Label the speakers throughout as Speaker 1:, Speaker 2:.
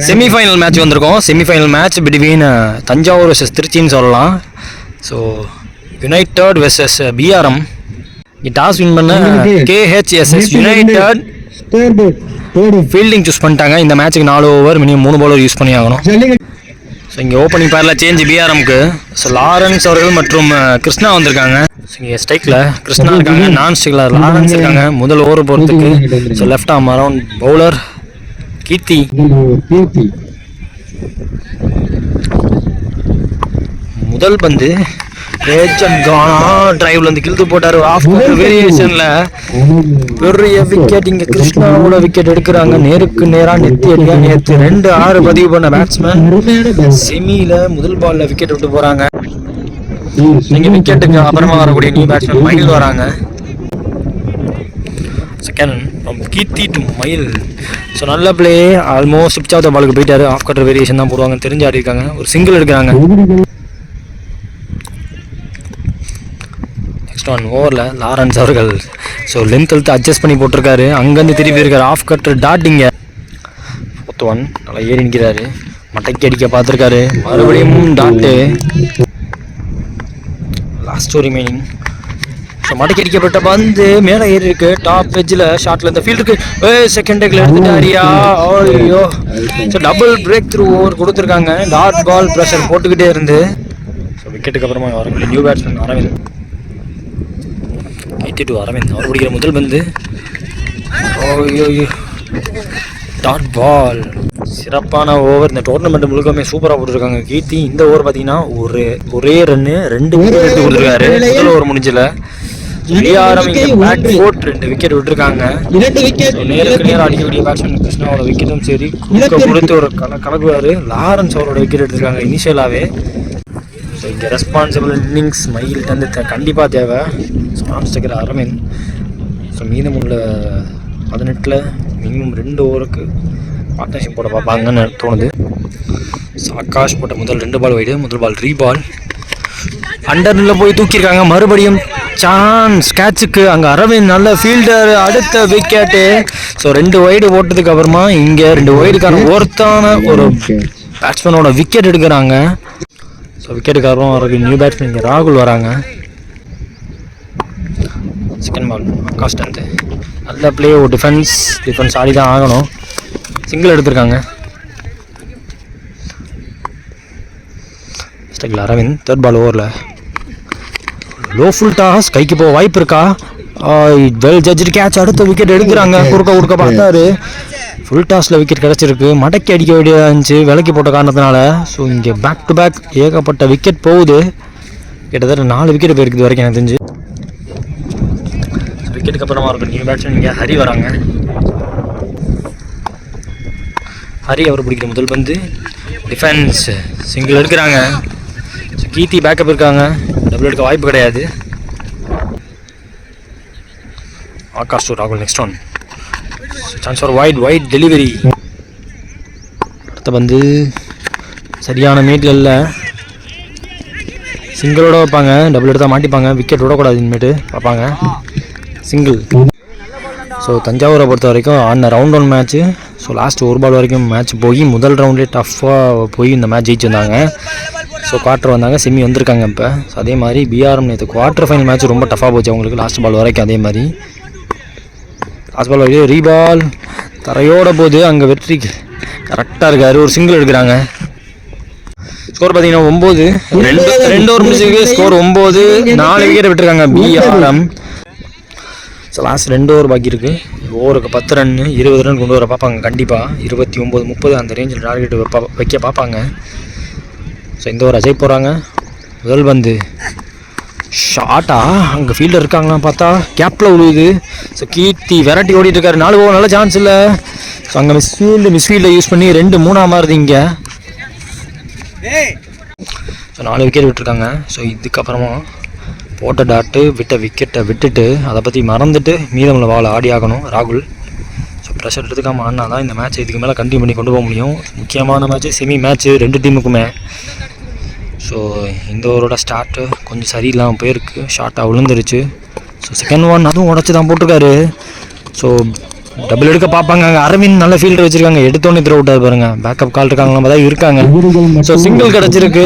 Speaker 1: Semi-final match வந்திருக்கோம். Semifinal match between Thanjavur versus திருச்சின்னு சொல்லலாம். So United versus BRM. Toss win பண்ண KHSS யுனைடெட் ஃபீல்டிங் சூஸ் பண்ணிட்டாங்க. இந்த மேட்ச்சுக்கு 4 ஓவர் மினிமம் 3 பவுலர் யூஸ் பண்ணி ஆகணும். ஸோ இங்கே ஓப்பனிங் பேரில் சேஞ்ச் பிஆர்எம்க்கு. ஸோ லாரன்ஸ் அவர்கள் மற்றும் கிருஷ்ணா வந்திருக்காங்க. ஸோ இங்கே ஸ்ட்ரைக்கில் கிருஷ்ணா இருக்காங்க, நான் ஸ்ட்ரைக்கில் லாரன்ஸ் இருக்காங்க. முதல் ஓவர் போகிறதுக்கு so left arm around bowler Keerthi. முதல் பந்து டிரைவ்ல இருந்து கிழித்து போட்டாரு. ஆஃப் வேரியேஷன்ல பெரிய விக்கெட். இங்க கிருஷ்ணாவோட விக்கெட் எடுக்கிறாங்க. நேருக்கு நேரா நெத்தி அடியா. நேற்று 2-6 பதிவு பண்ண பேட்ஸ்மேன் செமியில முதல் பால்ல விக்கெட் விட்டு போறாங்க. நீங்க விக்கெட்டுக்கு அப்புறமா வரக்கூடிய நியூ பேட்ஸ்மேன் மயில் வராங்க. செகண்ட் ஃப்ரம் கீர்த்தி டு மயில். ஸோ நல்ல பிளே. ஆல்மோஸ்ட் பிச்சாவது பாலுக்கு போயிட்டாரு. ஆஃப் கட்டர் வேரியேஷன் தான் போடுவாங்க தெரிஞ்சு ஆடி இருக்காங்க. ஒரு சிங்கிள் எடுக்கிறாங்க. நெக்ஸ்ட் ஒன் ஓவரில் லாரன்ஸ் அவர்கள் ஸோ லென்த் அட்ஜஸ்ட் பண்ணி போட்டிருக்காரு. அங்கேருந்து திருப்பி இருக்காரு. Of cutter டாட்டிங்க. 4th ஒன் நல்லா ஏறி நிற்கிறாரு. மட்டைக்கு அடிக்க பார்த்துருக்காரு. மறுபடியும் டாட்டு. Last remaining. ஸோ மடக்கி அடிக்கப்பட்ட பந்து மேலே ஏறி இருக்கு. டாப் எஜ்ஜில் ஷார்ட்ல இந்த ஃபீல்டுக்கு செகண்ட் டேக்கில் எடுத்துட்டாரியா. ஐயோ. So double break through over கொடுத்துருக்காங்க. டாட் பால் ப்ரெஷர் போட்டுக்கிட்டே இருந்து ஸோ விக்கெட்டுக்கு அப்புறமா வரக்கூடிய நியூ பேட்ஸ்மேன் அரவிந்த். 82 அரவிந்த் அவர் பிடிக்கிற முதல் பந்து. ஐயோ டாட் பால். சிறப்பான ஓவர். இந்த டோர்னமெண்ட் முழுக்கமே சூப்பராக போட்டுருக்காங்க. கீர்த்தி இந்த ஓவர் பார்த்தீங்கன்னா ஒரே ரன்னு 2 விக்கெட் எடுத்து கொடுத்துருக்காரு. முதல் ஓவர் முடிஞ்சல பிஆர்எம் இங்கே பேட் ஃபோர்ட் 2 விக்கெட் விட்டுருக்காங்க. நேருக்கு நேரம் அடிக்கக்கூடிய பேட்ஸ்மேன் கிருஷ்ணாவோட விக்கெட்டும் சரி கொடுத்து ஒரு கலக்குவார். லாரன்ஸ் அவரோட விக்கெட் எடுத்திருக்காங்க இனிஷியலாகவே. ஸோ இங்கே ரெஸ்பான்சிபிள் இன்னிங்ஸ் மயில்கிட்ட கண்டிப்பாக தேவை. ஸோ ஆன்ஸ்டக்கர் அரவிந்த். ஸோ மீதமுள்ள 18 மினிமம் 2 ஓவருக்கு பார்ட்னர்ஷிப் போட பார்ப்பாங்கன்னு தோணுது. ஸோ ஆகாஷ் போட்ட முதல் 2 பால் வைடு. முதல் பால் ரீபால். அண்டர்ல போய் தூக்கியிருக்காங்க. மறுபடியும் சான்ஸ் கேட்சுக்கு. அங்கே அரவிந்த் நல்ல ஃபீல்டர். அடுத்த விக்கெட்டு. ஸோ 2 வைடு போட்டதுக்கு அப்புறமா இங்கே 2 வைடுக்கான ஒருத்தான ஒரு பேட்ஸ்மேனோட விக்கெட் எடுக்கிறாங்க. ஸோ விக்கெட்டுக்கு அப்புறம் அவருக்கு நியூ பேட்ஸ்மேன் இங்கே ராகுல் வராங்க. செகண்ட் பால் ஆகாஷ் டந்து. நல்ல பிளே. ஒரு டிஃபென்ஸ் ஆடி தான் ஆகணும். சிங்கிள் எடுத்திருக்காங்க. ஸ்ட்ரைக்கில் அரவிந்த். 3rd பால் ஓவரில் லோ ஃபுல் டாஸ். கைக்கு போக வாய்ப்பு இருக்கா? Well judged catch. அடுத்த விக்கெட் எடுக்கிறாங்க. குறுக்க பார்த்தாரு. ஃபுல் டாஸில் விக்கெட் கிடச்சிருக்கு. மடக்கி அடிக்க வேண்டியதாக இருந்துச்சு விலைக்கு போட்ட காரணத்தினால. ஸோ இங்கே பேக் டு பேக் ஏகப்பட்ட விக்கெட் போகுது. கிட்டத்தட்ட 4 விக்கெட் போயிருக்குது வரைக்கும் எனக்கு தெரிஞ்சு. விக்கெட்டுக்கு அப்புறமா இருக்கும் நியூ பேட்ஸ்மேன் இங்கே ஹரி வராங்க. ஹரி அவர் பிடிக்கிற முதல் பந்து டிஃபென்ஸ் சிங்கிள் எடுக்கிறாங்க. ஸோ கீர்த்தி பேக்கப் இருக்காங்க. டபுள் எடுக்க வாய்ப்பு கிடையாது. ஆகாஷ் டு ராகுல். Next one chance for white delivery. அடுத்த பந்து சரியான மீட்டில் இல்லை. சிங்கிளோட வைப்பாங்க. டபுள் எடுத்தால் மாட்டிப்பாங்க. விக்கெட் விடக்கூடாது இனிமேட்டு பார்ப்பாங்க. சிங்கிள். ஸோ தஞ்சாவூரை பொறுத்த வரைக்கும் ஆன ரவுண்ட் 1 மேட்ச்சு. ஸோ லாஸ்ட் 1 பால் வரைக்கும் மேட்ச் போய் முதல் ரவுண்ட்லேயே டஃப்பாக போய் இந்த மேட்ச் ஜெயிச்சிருந்தாங்க. ஸோ குவார்ட்டர் வந்தாங்க. செமி வந்திருக்காங்க இப்போ. ஸோ அதே மாதிரி பிஆர்எம் நேற்று குவார்ட்டர் ஃபைனல் மேட்ச் ரொம்ப டஃப்பாக போச்சு அவங்களுக்கு லாஸ்ட் பால் வரைக்கும். அதே மாதிரி லாஸ்ட் பால் வரைக்கும் ரீபால் தரையோட போது அங்கே வெற்றி கரெக்டாக இருக்காரு. ஒரு சிங்கிள் எடுக்கிறாங்க. ஸ்கோர் பார்த்தீங்கன்னா 9. 2 ஓவர் முடிச்சிருக்கு. ஸ்கோர் 9. 4 விக்கெட் விட்டுருக்காங்க பிஆர்எம். ஸோ லாஸ்ட் 2 ஓவர் பாக்கி இருக்குது. ஓவருக்கு 10 ரன் 20 ரன் கொண்டு வர பார்ப்பாங்க கண்டிப்பாக. 29 30 அந்த ரேஞ்சில் டார்கெட் வைக்க பார்ப்பாங்க. ஸோ இந்த ஓவர் அஜய் போகிறாங்க. முதல் பந்து ஷார்ட்டா. அங்கே ஃபீல்டர் இருக்காங்களாம் பார்த்தா கேப்பில் விழுவுது. ஸோ கீர்த்தி வெரைட்டி ஓடிட்டு இருக்காரு. 4 ஓவர் நல்ல சான்ஸ் இல்லை. ஸோ அங்கே மிஸ்ஃபீல்டை யூஸ் பண்ணி 2-3 மாறுது இங்கே. ஸோ 4 விக்கெட் விட்டுருக்காங்க. ஸோ இதுக்கப்புறமா போட்ட டாட்டு விட்ட விக்கெட்டை விட்டுட்டு அதை பற்றி மறந்துட்டு மீதமுள்ள பால் ஆடி ஆகணும் ராகுல். ஸோ ப்ரெஷர் எடுத்துக்காமல் ஆடினா தான் இந்த மேட்ச் இதுக்கு மேலே கண்டினியூ பண்ணி கொண்டு போக முடியும். முக்கியமான மேட்ச்சு செமி மேட்ச்சு 2 டீமுக்குமே. ஸோ இந்த ஓவரோட ஸ்டார்ட்டு கொஞ்சம் சரியில்லாமல் போயிருக்கு. ஷார்ட்டாக விழுந்துருச்சு. ஸோ செகண்ட் ஒன் அதுவும் உடச்சி தான் போட்டிருக்காரு. ஸோ டபுள் எடுக்க பார்ப்பாங்க. அங்கே அரவிந்த் நல்ல ஃபீல்டர் வச்சிருக்காங்க. எடுத்தோன்னே த்ரோ விட்டார் பாருங்க. பேக்கப் கால் இருக்காங்க, நம்ம தான் இருக்காங்க. ஸோ சிங்கிள் கிடச்சிருக்கு.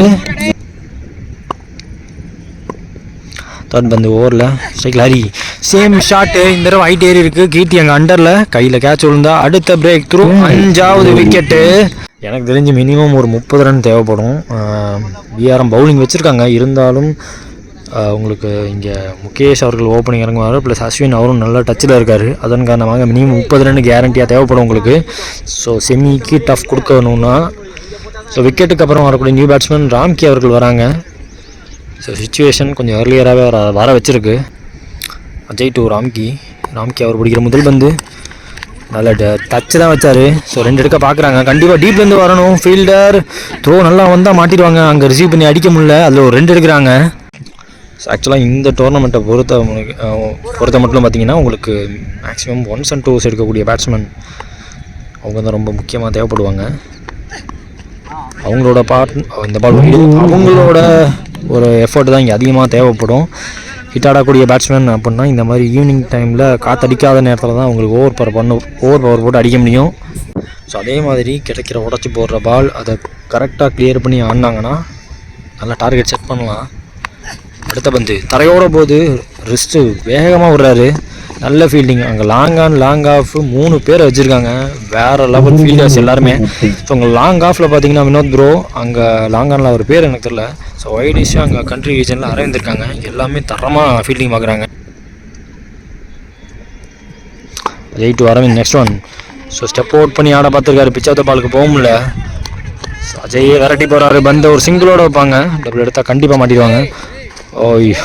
Speaker 1: தேர்ட் பந்து ஓவரில் ஸ்ட்ரைக்கில் ஹரி சேம் ஷாட்டு. இந்த தடவை ஹைட் ஏறி இருக்கு. கீர்த்தி அங்கே அண்டரில் கையில் கேட்ச் விழுந்தா. அடுத்த பிரேக் த்ரூ 5வது விக்கெட்டு. எனக்கு தெரிஞ்சு மினிமம் ஒரு 30 ரன் தேவைப்படும். பிஆர்எம் பவுலிங் வச்சுருக்காங்க. இருந்தாலும் உங்களுக்கு இங்கே முகேஷ் அவர்கள் ஓப்பனிங் இறங்குவார். ப்ளஸ் அஸ்வின் அவரும் நல்லா டச்சில் இருக்கார். அதன் காரணமாக மினிமம் 30 ரன் கேரண்டியாக தேவைப்படும் உங்களுக்கு. ஸோ செமிக்கு டஃப் கொடுக்கணும்னா ஸோ விக்கெட்டுக்கு அப்புறம் வரக்கூடிய நியூ பேட்ஸ்மேன் ராம்கி அவர்கள் வராங்க. ஸோ சிச்சுவேஷன் கொஞ்சம் ஏர்லியராகவே வர வச்சுருக்கு. அஜய் டு ராம்கி அவர் பிடிக்கிற முதல் பந்து நல்ல டச்சு தான் வச்சார். ஸோ 2 எடுக்க பார்க்குறாங்க. கண்டிப்பாக டீப்லேருந்து வரணும். ஃபீல்டர் த்ரோ நல்லா வந்தால் மாட்டிடுவாங்க. அங்கே ரிசீவ் பண்ணி அடிக்க முடியல. அதில் ஒரு 2 எடுக்கிறாங்க. ஸோ ஆக்சுவலாக இந்த டோர்னமெண்ட்டை பொறுத்த மட்டும் பார்த்தீங்கன்னா உங்களுக்கு மேக்ஸிமம் 1s and 2s எடுக்கக்கூடிய பேட்ஸ்மேன் அவங்க தான் ரொம்ப முக்கியமாக தேவைப்படுவாங்க. அவங்களோட இந்த பால் அவங்களோட ஒரு எஃபர்ட் தான் இங்கே அதிகமாக தேவைப்படும். ஹிட் ஆடக்கூடிய பேட்ஸ்மேன் அப்படின்னா இந்த மாதிரி ஈவினிங் டைமில் காற்றடிக்காத நேரத்தில் தான் அவங்களுக்கு ஓவர் பவர் போட்டு அடிக்க முடியும். ஸோ அதே மாதிரி கிடைக்கிற உடச்சி போடுற பால் அதை கரெக்டாக கிளியர் பண்ணி ஆடினாங்கன்னா நல்லா டார்கெட் செட் பண்ணலாம். அடுத்த பந்து தரையோட போது ரிஸ்ட்டு வேகமாக விடுறாரு. நல்ல ஃபீல்டிங். அங்கே லாங் ஆஃப் 3 பேர் வச்சுருக்காங்க. வேறு லெவல் ஃபீல்டர்ஸ் எல்லாருமே. ஸோ அங்கே லாங் ஆஃபில் பார்த்தீங்கன்னா வினோத் ப்ரோ, அங்கே லாங்கானில் ஒரு பேர் எனக்கு தெரியல. ஸோ வைடிஷாக அங்கே கண்ட்ரி ரீஜனில் அரவிந்திருக்காங்க. எல்லாமே தரமாக ஃபீல்டிங் பார்க்குறாங்க. Ajay to Aravind next one. So step out பண்ணி ஆட பார்த்துருக்காரு. பிச் ஆஃப் த பாலுக்கு போக முடியல. ஸோ அஜயே விரட்டி போகிறாரு. பந்தை ஒரு சிங்கிளோட வைப்பாங்க. டபுள் எடுத்தால் கண்டிப்பாக மாட்டிடுவாங்க. ஓய்யோ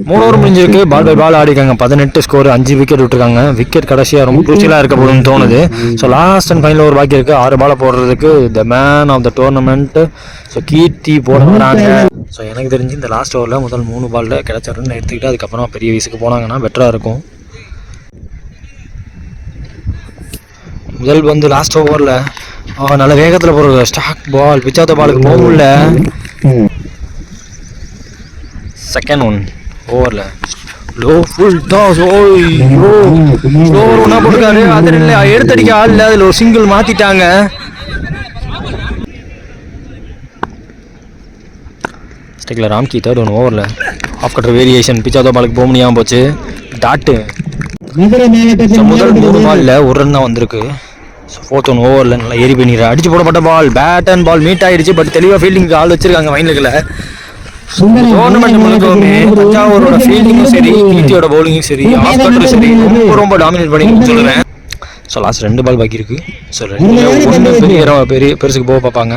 Speaker 1: 3 ஓவர் முடிஞ்சிருக்கு. பால் பை பால் ஆடிருக்காங்க. 18 ஸ்கோர், 5 விக்கெட் விட்டுருக்காங்க. விக்கெட் கடைசியாக ரொம்ப குரூசியலாக இருக்க போதுன்னு தோணுது. So last and final over பாக்கி இருக்குது. 6 பாலை போடுறதுக்கு the man of the tournament so Keerthi போட வராங்க. ஸோ எனக்கு தெரிஞ்சு இந்த லாஸ்ட் ஓவரில் முதல் 3 பாலில் கிடைச்ச ரன் எடுத்துக்கிட்டு அதுக்கப்புறம் பெரிய வயசுக்கு போனாங்கன்னா பெட்டராக இருக்கும். முதல் வந்து லாஸ்ட் ஓவரில் நல்ல வேகத்தில் போகிற stock ball pitch off the பாலுக்கு போக முடியல. செகண்ட் ஒன் ஓவரில் லோ ஃபுல் டாஸ். ஓய்யோ ஓவர் ஒன்றா போட்டுருக்காரு. அதில் இல்லை எடுத்தடிக்க ஆள் இல்லை. அதில் ஒரு சிங்கிள் மாற்றிட்டாங்க. ஸ்டேக்கில் ராம்கி தேர்ட் ஒன் ஓவரில் off cutter variation pitch off the பாலுக்கு போக முடியாமல் போச்சு. டாட்டு முதல் 3 பாலில் 1 ரன் தான் வந்திருக்கு. ஸோ 4th ஒன் ஓவரில் நல்லா ஏறி பண்ணிடுறா. அடிச்சு போடப்பட்ட ball bat and ball meet ஆகிடுச்சு. பட் தெளிவாக ஃபீல்டிங்க்கு ஆள் வச்சிருக்காங்க ஃபைனலுக்குள்ள. டோர்னமெண்ட் முழுக்கவுமே தஞ்சாவூரோட ஃபீல்டிங்கும் சரி, கீர்த்தியோட பவுலிங்கும் சரி, ஆஃப் கட்டரும் சரி ரொம்ப டாமினேட் பண்ணி சொல்லுவேன். ஸோ லாஸ்ட் 2 பால் பாக்கி இருக்கு. ஸோ 2 பெருசுக்கு போக பார்ப்பாங்க.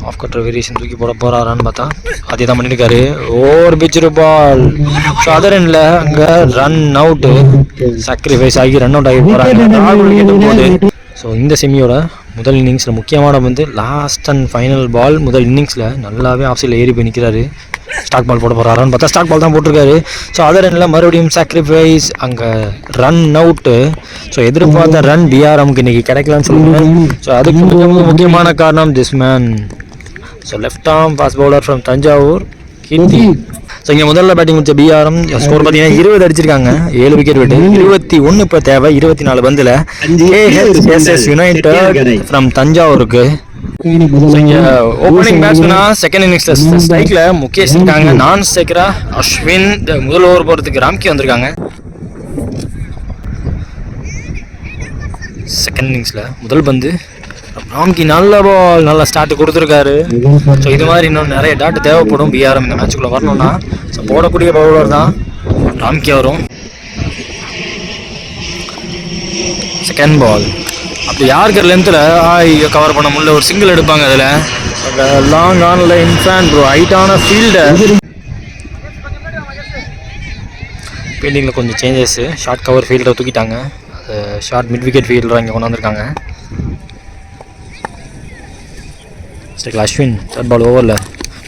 Speaker 1: ஆஃப் கட்டர் வேரியேஷன் தூக்கி போட போறாரான்னு பார்த்தா அதே தான் பண்ணியிருக்காரு. ஓவர் பிச்சு பால். ஸோ அதர் எண்ட்ல அங்கே ரன் அவுட்டு சாக்ரிஃபைஸ் ஆகி ரன் அவுட் ஆகி போகிறாங்க. ஸோ இந்த செமியோட முதல் இன்னிங்ஸில் முக்கியமான வந்து லாஸ்ட் அண்ட் ஃபைனல் பால் முதல் இன்னிங்ஸில் நல்லாவே ஆஃப் சைடில் ஏறி போய் நிற்கிறாரு. ஸ்டாக் பால் போட போகிறாரான்னு பார்த்தா ஸ்டாக் பால் தான் போட்டிருக்காரு. ஸோ அதர் எண்ட்ல மறுபடியும் சாக்ரிஃபைஸ் அங்கே ரன் அவுட்டு. ஸோ எதிர்பார்த்த ரன் பிஆர்எம்க்கு இன்றைக்கி கிடைக்கலான்னு சொல்லுவேன். ஸோ அதுக்கு முக்கியமான காரணம் this man. So left arm fast bowler from Thanjavur Keerthi. So இங்கே முதல்ல பேட்டிங் முடிச்ச பிஆர்எம் ஸ்கோர் பார்த்தீங்கன்னா 20 அடிச்சிருக்காங்க. 7 விக்கெட் விட்டு 21 இப்போ தேவை 24 பந்தில். கேஎஸ்எஸ் யுனைடெட் ஃப்ரம் தஞ்சாவூருக்கு. இங்கே ஓப்பனிங் பேட்ஸ்மேனா செகண்ட் இன்னிங்ஸில் ஸ்ட்ரைக்கில் முகேஷ் இருக்காங்க. நான் ஸ்ட்ரைக்கரா அஸ்வின். முதல் ஓவர் போகிறதுக்கு ராம்கி வந்திருக்காங்க. செகண்ட் இன்னிங்ஸில் முதல் பந்து ராம்கி நல்ல பால் நல்ல ஸ்டார்ட் கொடுத்துருக்காரு. ஸோ இது மாதிரி இன்னும் நிறைய டாட் தேவைப்படும் பிஆர்எம் இந்த மேட்சுக்குள்ளே வரணும்னா. ஸோ போடக்கூடிய பவுலர் தான் ராம்கி வரும். செகண்ட் பால் அப்படி யாருக்கு லென்த்தில் கவர் பண்ண முடியல. ஒரு சிங்கிள் எடுப்பாங்க. அதில் லாங் ஆனில் இன்ஃபேன் ப்ரோ ஹைட்டான ஃபீல்டர். ஃபீல்டிங்கில் கொஞ்சம் சேஞ்சஸ்ஸு. ஷார்ட் கவர் ஃபீல்டரை தூக்கிட்டாங்க. ஷார்ட் மிட் விக்கெட் ஃபீல்டராக இங்கே கொண்டு வந்திருக்காங்க. அஸ்வின் தேர்ட் பால் ஓவரில்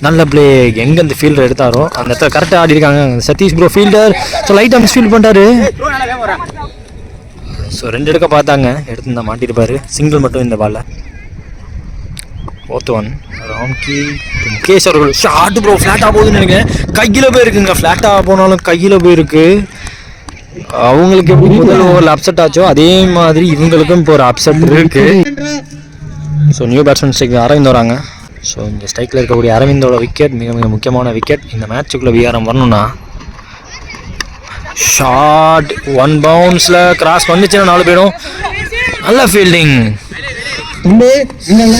Speaker 1: நல்ல பிளே. எங்கே அந்த ஃபீல்டர் எடுத்தாரோ அந்த இடத்துல கரெக்டாக ஆடி இருக்காங்க சதீஷ் ப்ரோ ஃபீல்டர். ஸோ லைட்டாக மிஸ் ஃபீல்ட் பண்ணிட்டாரு. ஸோ 2 எடுக்க பார்த்தாங்க. எடுத்துருந்தா மாட்டிருப்பாரு. சிங்கிள் மட்டும் இந்த பாலில். 4th ஒன் ராம்கி முகேஷ் அவர்கள் ஷார்ட் ப்ரோ ஃப்ளாட்டாக போகுதுன்னு நினைக்கிறேன். கையில் போயிருக்குங்க. ஃப்ளாட்டாக போனாலும் கையில் போயிருக்கு. அவங்களுக்கு எப்படி முதல் ஓவரில் அப்செட் ஆச்சோ அதே மாதிரி இவங்களுக்கும் இப்போ ஒரு அப்செட் இருக்கு. So new batsman strike Aravind வராங்க. ஸோ இந்த ஸ்ட்ரைக்கில் இருக்கக்கூடிய அரவிந்தோட விக்கெட் மிக மிக முக்கியமான விக்கெட். இந்த மேட்சுக்குள்ளே விஆர்எம் வரணும்னா ஷார்ட் 1 பவுன்ஸில் கிராஸ் பண்ணிச்சுன்னா 4 போயிடும். நல்ல ஃபீல்டிங்,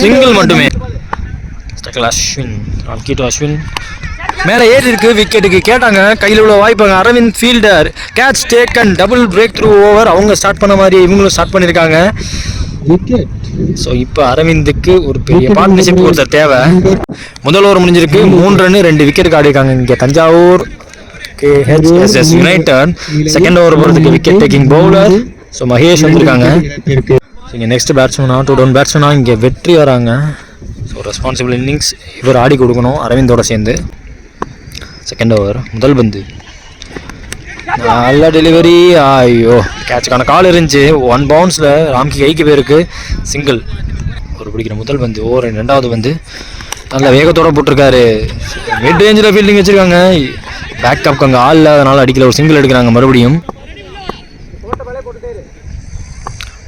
Speaker 1: சிங்கிள் மட்டுமே. அஸ்வின் ராம்கி டு அஸ்வின் மேலே ஏறி இருக்கு விக்கெட்டுக்கு. கேட்டாங்க கையில் உள்ள வாய்ப்பாங்க. Aravind fielder, catch taken, double break through over. அவங்க ஸ்டார்ட் பண்ண மாதிரி இவங்களும் ஸ்டார்ட் பண்ணியிருக்காங்க. ஸோ இப்போ அரவிந்துக்கு ஒரு பெரிய பார்ட்னர்ஷிப் ஒருத்தர் தேவை. முதல் ஓவர் முடிஞ்சிருக்கு, 3 ரன் 2 விக்கெட்டுக்கு ஆடிருக்காங்க. இங்கே Thanjavur KHSS United second over போகிறதுக்கு wicket taking bowler. So Mahesh வந்திருக்காங்க. ஸோ இங்கே நெக்ஸ்ட் பேட்ஸ்மேனா 2 டவுன் பேட்ஸ்மேனா இங்கே வெற்றி வராங்க. ஸோ ரெஸ்பான்சிபிள் இன்னிங்ஸ் இவர் ஆடி கொடுக்கணும் அரவிந்தோட சேர்ந்து. செகண்ட் ஓவர் முதல் பந்து, நல்ல டெலிவரி. ஐயோ, கேட்சுக்கான கால் இருந்துச்சு. 1 பவுன்ஸில் ராம்கி கைக்கு போயிருக்கு, சிங்கிள். ஒரு பிடிக்கிற முதல் பந்து. ஓவர் 2வது பந்து நல்ல வேகத்தோடு போட்டிருக்காரு. மிட் ரேஞ்சில் ஃபீல்டிங் வச்சுருக்காங்க. பேக்கப்க்கு அங்கே ஆள் இல்லாதனால அடிக்கல, ஒரு சிங்கிள் எடுக்கிறாங்க மறுபடியும்.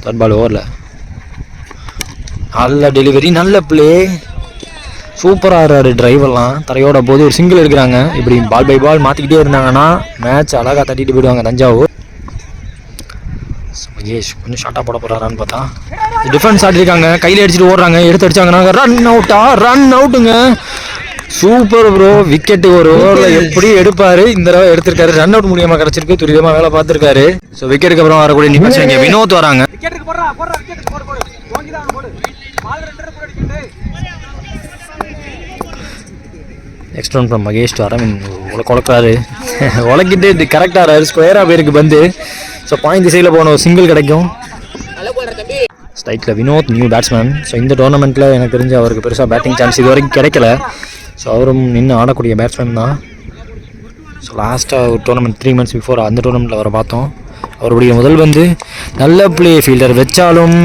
Speaker 1: தேர்ட் பால் ஓவரில் நல்ல டெலிவரி, நல்ல பிளே, சூப்பராக ஆடுறாரு. டிரைவெல்லாம் தரையோட போது ஒரு சிங்கிள் எடுக்கிறாங்க. இப்படி பால் பை பால் மாற்றிக்கிட்டே இருந்தாங்கன்னா மேட்ச் அழகாக தட்டிட்டு போயிடுவாங்க தஞ்சாவூர். மகேஷ் கொஞ்சம் ஷார்ட்டாக போட போகிறாரான்னு பார்த்தா டிஃபென்ஸ் ஆடிருக்காங்க. கையில் அடிச்சுட்டு ஓடுறாங்க. எடுத்து அடிச்சாங்கன்னா ரன் அவுட்டுங்க. சூப்பர் ப்ரோ, விக்கெட்டு ஒரு ஓவரில் எப்படி எடுப்பார், இந்த தடவை எடுத்திருக்காரு. ரன் அவுட் மூலியமாக கிடச்சிருக்கு, துரிதமாக வேலை பார்த்துருக்காரு. ஸோ விக்கெட்டுக்கு அப்புறம் வரக்கூடிய நிமிஷம் இங்கே வினோத் வராங்க. Next run from Mahesh to Aravind. உழக்கிறாரு, உழக்கிட்டு கரெக்டாக ஸ்கொயராக போயிருக்கு பந்து. ஸோ பாயிண்ட் திசையில் போன ஒரு சிங்கிள் கிடைக்கும். ஸ்ட்ரைக்கில் வினோத் நியூ பேட்ஸ்மேன். ஸோ இந்த டோர்னமெண்ட்டில் எனக்கு தெரிஞ்சு அவருக்கு பெருசாக பேட்டிங் சான்ஸ் இது வரைக்கும் கிடைக்கல. ஸோ அவரும் நின்று ஆடக்கூடிய பேட்ஸ்மேன் தான். ஸோ லாஸ்ட்டாக ஒரு டோர்னமெண்ட் 3 months பிஃபோர் அந்த டோர்னமெண்ட்டில் அவரை பார்த்தோம். அவருடைய முதல் வந்து நல்ல பிளே, ஃபீல்டர் வச்சாலும்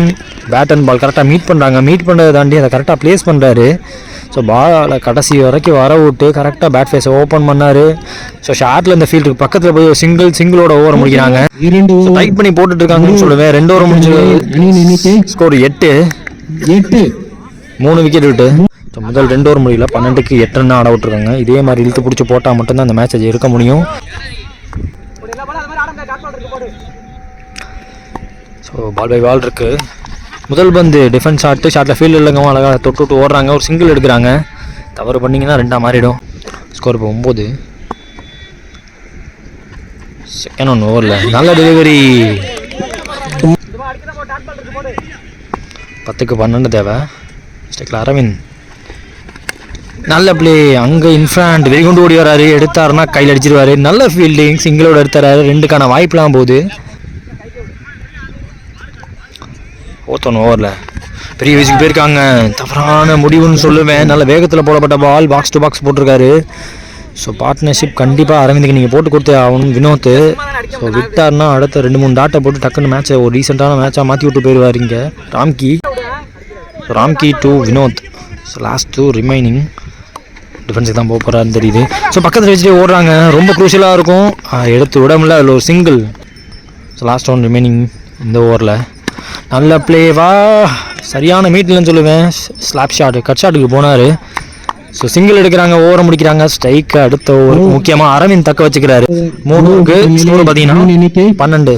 Speaker 1: பேட் அண்ட் பால் கரெக்டாக மீட் பண்ணுறாங்க. மீட் பண்ணுறதை தாண்டி அதை கரெக்டாக ப்ளேஸ் பண்ணுறாரு. ஸோ பாலை கடைசி வரைக்கும் வர விட்டு கரெக்டாக பேட் ஃபேஸை ஓப்பன் பண்ணார். ஸோ ஷார்ட்டில் இந்த ஃபீல்டுக்கு பக்கத்தில் போய் ஒரு சிங்கிளோட ஓவர் முடிக்கிறாங்க. டைட் பண்ணி போட்டுட்டு இருக்காங்கன்னு சொல்லுவேன். 2 ஓவர் முடிஞ்சு ஸ்கோர் 8, 3 விக்கெட் விட்டு. ஸோ முதல் 2 ஓவர் முடியல, 12க்கு 8 ரன் ஆட விட்டுருக்காங்க. இதே மாதிரி இழுத்து பிடிச்சி போட்டால் மட்டும்தான் அந்த மேட்சை இருக்க முடியும். ஸோ பால் பை பால் இருக்கு. முதல் பந்து டிஃபென்ஸ் ஷாட்டில் ஃபீல்டு இல்லைங்க, அழகாக தொட்டு ஓடுறாங்க. ஒரு சிங்கிள் எடுக்கிறாங்க. தவறு பண்ணிங்கன்னா 2 மாறிடும். ஸ்கோர் இப்போ 9. செகண்ட் 1 ஓவரில் நல்ல டெலிவரி. 10க்கு 12 தேவை. ஸ்ட்ரைக்கில் அரவிந்த் நல்ல பிளே. அங்கே இன்ஃப்ராண்ட் வெறிகொண்டு ஓடி வராரு. எடுத்தாருன்னா கையில் அடிச்சிருவாரு. நல்ல ஃபீல்டிங், சிங்கிளோட எடுத்தாரு. 2க்கான வாய்ப்புலாம் போகுது. 4th ஓவரில் பெரிய வயசுக்கு போயிருக்காங்க. தவறான முடிவுன்னு சொல்லுவேன். நல்ல வேகத்தில் போடப்பட்ட பால் பாக்ஸ் டு பாக்ஸ் போட்டிருக்காரு. ஸோ பார்ட்னர்ஷிப் கண்டிப்பாக அரவிந்துக்கு நீங்கள் போட்டு கொடுத்தே ஆகணும். வினோத் ஸோ விட்டார்னா அடுத்த 2-3 டாட்டை போட்டு டக்குன்னு மேட்சை ஒரு ரீசெண்டான மேட்சாக மாற்றி விட்டு போயிடுவார். இங்கே Ramki to Vinod. So last 2 remaining டிஃபென்ஸுக்கு தான் போக போகிறாருன்னு தெரியுது. ஸோ பக்கத்தில் வச்சுட்டு ஓடுறாங்க. ரொம்ப குரூஷியலாக இருக்கும். எடுத்து விட முடியல. அதில் ஒரு சிங்கிள். ஸோ லாஸ்ட் 1 ரிமைனிங் இந்த ஓவரில் நல்ல பிளேவா, சரியான மீட்லன்னு சொல்லுவேன். ஸ்லாப் ஷாட், கட் ஷாட்டுக்கு போனார். ஸோ சிங்கிள் எடுக்கிறாங்க, ஓவரை முடிக்கிறாங்க. ஸ்ட்ரைக்கு அடுத்த ஓவர் முக்கியமாக அரவிந்த் தக்க வச்சுக்கிறாரு. 3க்கு ஸ்கோர் பார்த்தீங்கன்னா 12.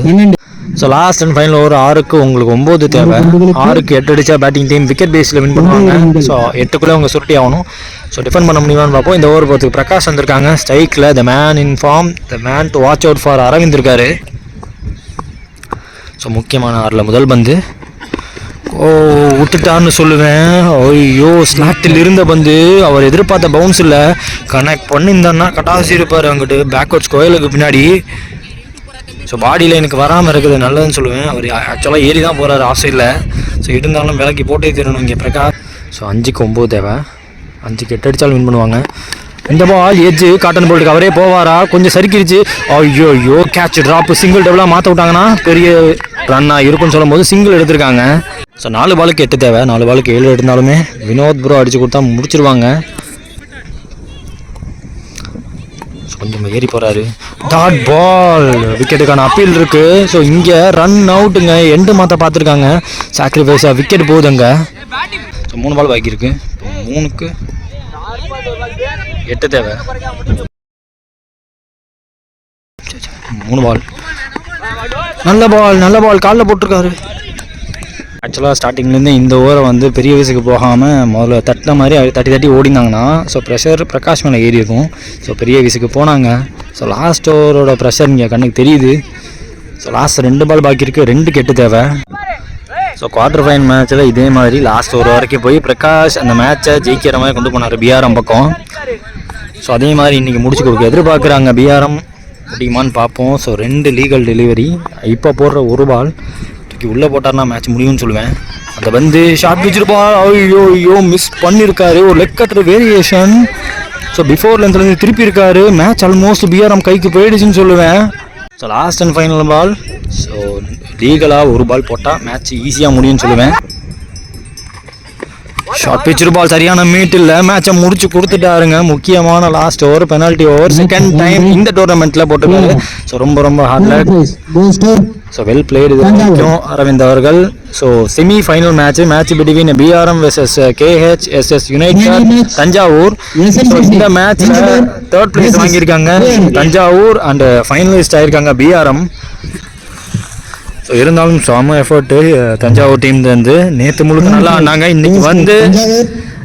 Speaker 1: So last and final over 6க்கு உங்களுக்கு 9 தேவை. 6க்கு 8 அடிச்சா பேட்டிங் டீம் விக்கெட் பேஸில் வின் பண்ணுவாங்க. ஸோ 8க்குள்ளே அவங்க சுருட்டி ஆகணும். ஸோ டிஃபெண்ட் பண்ண முடியுமான்னு பார்ப்போம். இந்த ஓவர் போகிறதுக்கு பிரகாஷ் வந்திருக்காங்க. ஸ்ட்ரைக்கில் the man in form, the man to watch out for Aravind இருக்காரு. ஸோ முக்கியமான 6ல் முதல் பந்து விட்டுட்டார்னு சொல்லுவேன். ஐயோ, ஸ்லாட்டில் இருந்த பந்து அவர் எதிர்பார்த்த பவுன்ஸ் இல்லை. கனெக்ட் பண்ணியிருந்தாருன்னா கட்டாசி இருப்பார். அங்கிட்டு பேக்வர்ட்ஸ் கோயிலுக்கு பின்னாடி. ஸோ பாடியில் எனக்கு வராமல் இருக்குது நல்லதுன்னு சொல்லுவேன். அவர் ஆக்சுவலாக ஏறி தான் போகிறார் ஆஃப் சைடில். ஸோ இருந்தாலும் விலைக்கு போட்டே தரணும் இங்கே பிரகாஷ். ஸோ 5க்கு 9 தேவை. 5க்கு 8 அடித்தாலும் வின் பண்ணுவாங்க. இந்த பால் எஜ்ஜு காட்டன் போல்ட்டுக்கு அவரே போவாரா? கொஞ்சம் சறுக்கிடுச்சு. ஐயோ, கேட்ச் ட்ராப், சிங்கிள் டபுளாக மாற்ற விட்டாங்கன்னா பெரிய ரன்னாக இருக்குன்னு சொல்லும் போது சிங்கிள் எடுத்திருக்காங்க. ஸோ 4 பாலுக்கு 8 தேவை. 4 பாலுக்கு 7 எடுத்தாலுமே வினோத் ப்ரோ அடிச்சு கொடுத்தா முடிச்சிருவாங்க. கொஞ்சம் ஏறி போகிறாரு. டாட் பால், விக்கெட்டுக்கான அப்பீல் இருக்குது. ஸோ இங்கே ரன் அவுட்டுங்க, எண்டு மாற்ற பார்த்துருக்காங்க. சாக்ரிஃபைஸாக விக்கெட் போகுதுங்க. ஸோ 3 பால் பாக்கி இருக்கு. 3க்கு 8 தேவை. 3 பால். நல்ல பால் காலில் போட்டிருக்காரு. ஆக்சுவலாக ஸ்டார்டிங்லேருந்து இந்த ஓவரை வந்து பெரிய வயசுக்கு போகாமல் முதல்ல தட்டின மாதிரி தட்டி ஓடினாங்கன்னா ஸோ ப்ரெஷர் பிரகாஷ் மேலே ஏறி இருக்கும். ஸோ பெரிய வயசுக்கு போனாங்க. ஸோ லாஸ்ட் ஓவரோட ப்ரெஷர் இங்கே கண்ணுக்கு தெரியுது. ஸோ லாஸ்ட் 2 பால் பாக்கி இருக்குது, 2க்கு 8 தேவை. ஸோ குவார்டர் ஃபைனல் மேட்ச்சில் இதே மாதிரி லாஸ்ட் ஓவர் வரைக்கும் போய் பிரகாஷ் அந்த மேட்சை ஜெயிக்கிற மாதிரி கொண்டு போனார் பிஆர்எம் பக்கம். ஸோ அதே மாதிரி இன்றைக்கி முடிச்சு கொடுக்க எதிர்பார்க்குறாங்க பிஆர்எம். முடியுமான்னு பார்ப்போம். So 2 legal delivery. இப்போ போடுற 1 பால் உள்ளே போட்டார்னா மேட்ச் முடியும்னு சொல்லுவேன். அந்த வந்து ஷார்ட் பிச்சிருப்பான். ஐயோ மிஸ் பண்ணியிருக்காரு. ஒரு லெக் கட்டுற வேரியேஷன். ஸோ பிஃபோர் லென்த்லேருந்து திருப்பி இருக்காரு. மேட்ச் ஆல்மோஸ்ட் பிஆர்எம் கைக்கு போயிடுச்சுன்னு சொல்லுவேன். So last and final ball. So லீகலாக 1 பால் போட்டால் மேட்ச் ஈஸியாக முடியும்னு சொல்லுவேன். ஷார்ட் பிச்சர் பால் சரியான மீட் இல்லை, மேட்சை முடிச்சு கொடுத்துட்டாருங்க. முக்கியமான last over, penalty over, second time இந்த டோர்னமெண்ட்டில் போட்டுருக்காரு. ஸோ ரொம்ப hard luck. So well played இது வரைக்கும் அரவிந்த் அவர்கள். So semi final match between BRM versus KHSS United Thanjavur. So இந்த மேட்ச்சில் 3rd பிளேஸ் வாங்கியிருக்காங்க தஞ்சாவூர் அண்ட் ஃபைனலிஸ்ட் ஆகியிருக்காங்க பிஆர்எம். ஸோ இருந்தாலும் செம எஃபர்ட்டு தஞ்சாவூர் டீம்லேருந்து. நேற்று முழுக்க நல்லா ஆனாங்க, இன்றைக்கி வந்து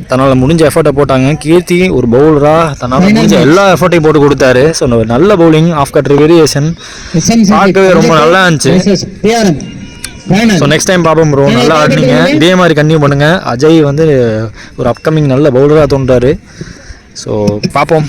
Speaker 1: தன்னால் முடிஞ்ச எஃபர்ட்டை போட்டாங்க. கீர்த்தி ஒரு பவுலராக தன்னால் முடிஞ்ச எல்லா எஃபர்ட்டையும் போட்டு கொடுத்தாரு. ஸோ நல்ல பவுலிங், ஆஃப் கட்டர் வேரியேஷன் பார்க்கவே ரொம்ப நல்லா இருந்துச்சு. ஸோ நெக்ஸ்ட் டைம் பார்ப்போம் ப்ரோ, நல்லா ஆடினீங்க, இதே மாதிரி கன்டினியூ பண்ணுங்கள். அஜய் வந்து ஒரு அப்கமிங் நல்ல பவுலராக தோன்றாரு. ஸோ பார்ப்போம்.